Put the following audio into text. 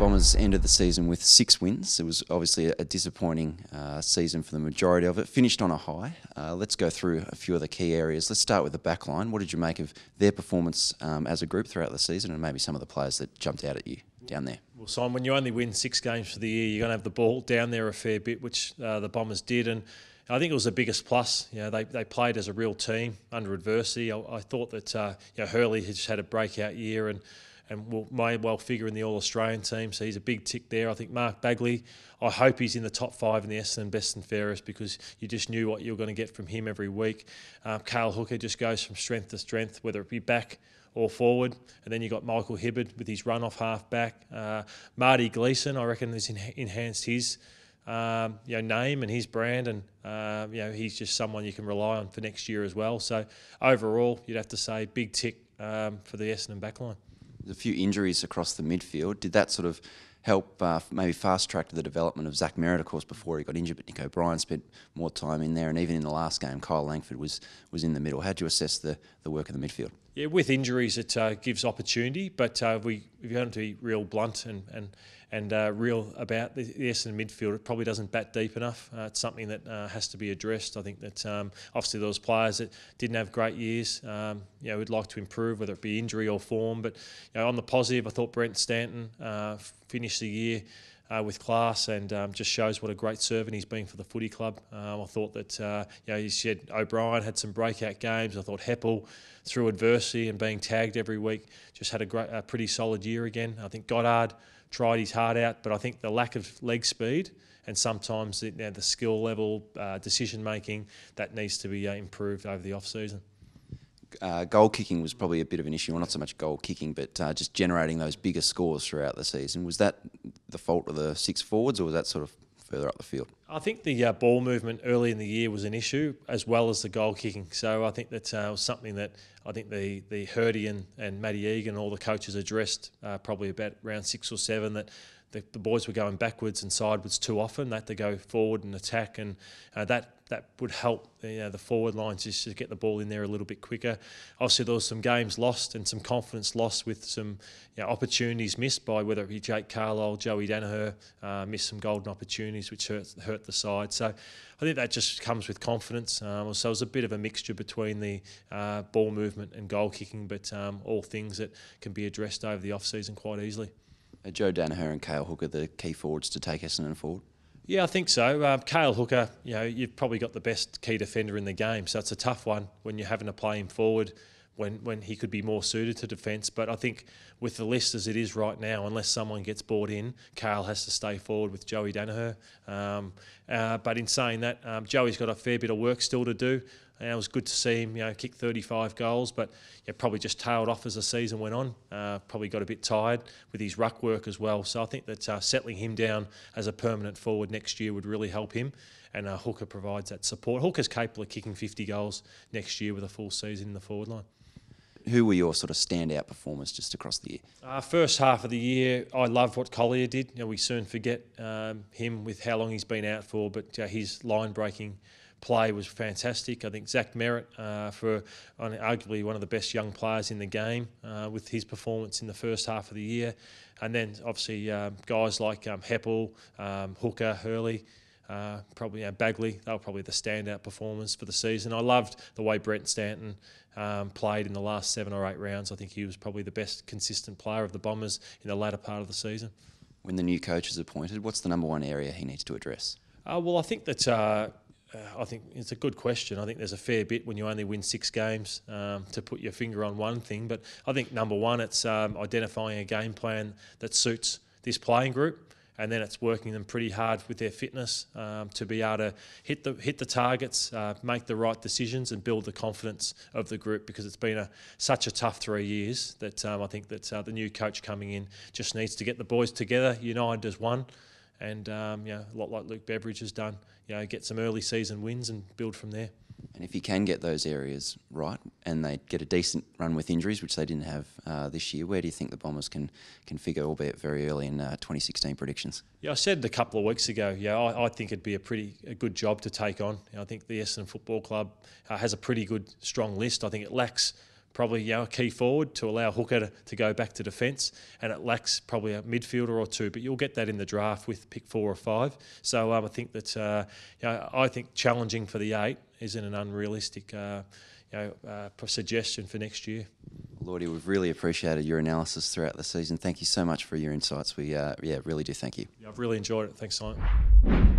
Bombers ended the season with 6 wins. It was obviously a disappointing season for the majority of it. Finished on a high. Let's go through a few of the key areas. Let's start with the back line. What did you make of their performance as a group throughout the season, and maybe some of the players that jumped out at you down there? Well, Simon, when you only win 6 games for the year, you're going to have the ball down there a fair bit, which the Bombers did, and I think it was the biggest plus. You know, they played as a real team under adversity. I thought that Hurley had just had a breakout year and may well figure in the All-Australian team, so he's a big tick there. I think Mark Bagley, I hope he's in the top 5 in the Essendon best and fairest, because you just knew what you were going to get from him every week. Cale Hooker just goes from strength to strength, whether it be back or forward. And then you got Michael Hibberd with his run-off half-back. Marty Gleeson, I reckon, has enhanced his name and his brand, and he's just someone you can rely on for next year as well. So overall, you'd have to say big tick for the Essendon backline. There's a few injuries across the midfield. Did that sort of help maybe fast-track the development of Zach Merritt, of course, before he got injured, but Nick O'Brien spent more time in there, and even in the last game, Kyle Langford was in the middle. How do you assess the work of the midfield? Yeah, with injuries, it gives opportunity, but if you want to be real blunt and real about the Essendon midfield, it probably doesn't bat deep enough. It's something that has to be addressed. I think that obviously those players that didn't have great years, would like to improve, whether it be injury or form. But on the positive, I thought Brent Stanton finished the year with class, and just shows what a great servant he's been for the footy club. I thought that you said O'Brien had some breakout games. I thought Heppel, through adversity and being tagged every week, just had a pretty solid year again. I think Goddard tried his heart out, but I think the lack of leg speed and sometimes the skill level, decision making, that needs to be improved over the off season. Goal kicking was probably a bit of an issue, well, not so much goal kicking, but just generating those bigger scores throughout the season. Was that the fault of the 6 forwards, or was that sort of further up the field? I think the ball movement early in the year was an issue, as well as the goal kicking. So I think that was something that I think the Hurdy and Matty Egan, all the coaches addressed probably about round 6 or 7, that the boys were going backwards and sideways too often. They had to go forward and attack, and that would help the forward lines just to get the ball in there a little bit quicker. Obviously, there was some games lost and some confidence lost with some opportunities missed by, whether it be Jake Carlisle, Joey Danaher, missed some golden opportunities which hurt the side. So I think that just comes with confidence. So it was a bit of a mixture between the ball movement and goal kicking, but all things that can be addressed over the off-season quite easily. Joe Danaher and Cale Hooker, the key forwards to take Essendon forward? Yeah, I think so. Cale Hooker, you've probably got the best key defender in the game, so it's a tough one when you're having to play him forward when he could be more suited to defence. But I think with the list as it is right now, unless someone gets bought in, Cale has to stay forward with Joey Danaher. But in saying that, Joey's got a fair bit of work still to do. And it was good to see him, kick 35 goals, but probably just tailed off as the season went on. Probably got a bit tired with his ruck work as well. So I think that settling him down as a permanent forward next year would really help him. And Hooker provides that support. Hooker's capable of kicking 50 goals next year with a full season in the forward line. Who were your sort of standout performers just across the year? First half of the year, I loved what Collier did. We soon forget him with how long he's been out for, but his line-breaking play was fantastic. I think Zach Merritt, for arguably one of the best young players in the game, with his performance in the first half of the year. And then obviously guys like Heppel, Hooker, Hurley, probably Bagley, they were probably the standout performers for the season. I loved the way Brent Stanton played in the last 7 or 8 rounds. I think he was probably the best consistent player of the Bombers in the latter part of the season. When the new coach is appointed, what's the number one area he needs to address? Well, I think that I think it's a good question. I think there's a fair bit when you only win 6 games to put your finger on one thing. But I think number one, it's identifying a game plan that suits this playing group, and then it's working them pretty hard with their fitness to be able to hit the targets, make the right decisions, and build the confidence of the group, because it's been such a tough 3 years that I think that the new coach coming in just needs to get the boys together, united as one, and a lot like Luke Beveridge has done, get some early season wins and build from there. And if you can get those areas right and they get a decent run with injuries, which they didn't have this year, where do you think the Bombers can figure, albeit very early in 2016 predictions? Yeah, I said a couple of weeks ago, I think it'd be a good job to take on. I think the Essendon Football Club has a pretty good, strong list. I think it lacks probably a key forward to allow Hooker to go back to defence, and it lacks probably a midfielder or two. But you'll get that in the draft with pick 4 or 5. So I think that I think challenging for the 8 isn't an unrealistic suggestion for next year. Lloydie, we've really appreciated your analysis throughout the season. Thank you so much for your insights. We really do thank you. I've really enjoyed it. Thanks, Simon.